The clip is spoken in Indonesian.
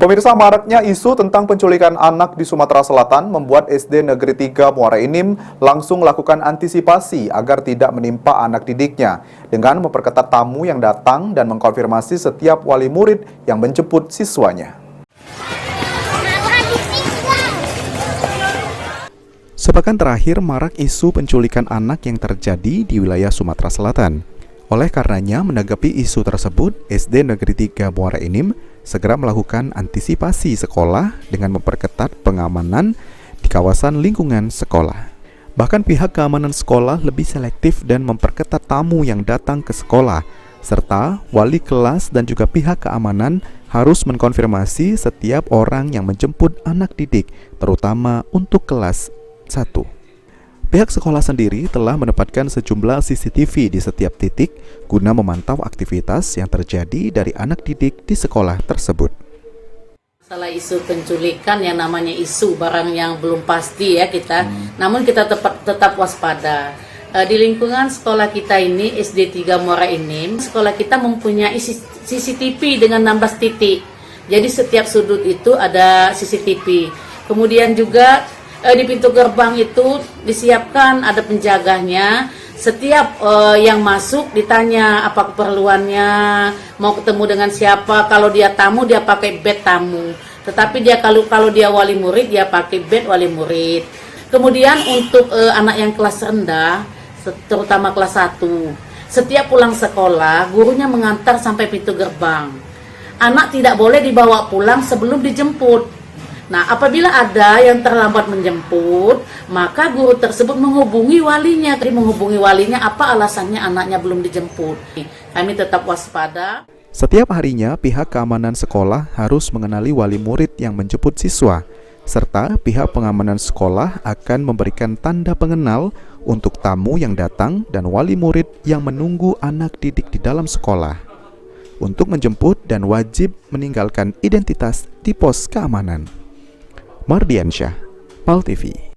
Pemirsa, maraknya isu tentang penculikan anak di Sumatera Selatan membuat SD Negeri 3 Muara Enim langsung melakukan antisipasi agar tidak menimpa anak didiknya dengan memperketat tamu yang datang dan mengkonfirmasi setiap wali murid yang menjemput siswanya. Sepekan terakhir marak isu penculikan anak yang terjadi di wilayah Sumatera Selatan. Oleh karenanya, menanggapi isu tersebut, SD Negeri 3 Muara Enim segera melakukan antisipasi sekolah dengan memperketat pengamanan di kawasan lingkungan sekolah. Bahkan pihak keamanan sekolah lebih selektif dan memperketat tamu yang datang ke sekolah, serta wali kelas dan juga pihak keamanan harus mengkonfirmasi setiap orang yang menjemput anak didik, terutama untuk kelas 1. Pihak sekolah sendiri telah menempatkan sejumlah CCTV di setiap titik guna memantau aktivitas yang terjadi dari anak didik di sekolah tersebut. Masalah isu penculikan yang namanya isu barang yang belum pasti ya kita, namun kita tetap waspada. Di lingkungan sekolah kita ini SD 3 Muara Enim, sekolah kita mempunyai CCTV dengan 16 titik. Jadi setiap sudut itu ada CCTV. Kemudian juga di pintu gerbang itu disiapkan ada penjaganya. Setiap yang masuk ditanya apa keperluannya, mau ketemu dengan siapa. Kalau dia tamu dia pakai badge tamu. Tetapi dia kalau dia wali murid dia pakai badge wali murid. Kemudian untuk anak yang kelas rendah, terutama kelas 1, setiap pulang sekolah gurunya mengantar sampai pintu gerbang. Anak tidak boleh dibawa pulang sebelum dijemput. Nah, apabila ada yang terlambat menjemput, maka guru tersebut menghubungi walinya. Jadi menghubungi walinya apa alasannya anaknya belum dijemput. Kami tetap waspada. Setiap harinya pihak keamanan sekolah harus mengenali wali murid yang menjemput siswa, serta pihak pengamanan sekolah akan memberikan tanda pengenal untuk tamu yang datang dan wali murid yang menunggu anak didik di dalam sekolah. Untuk menjemput dan wajib meninggalkan identitas di pos keamanan. Mardiansyah, PAL TV.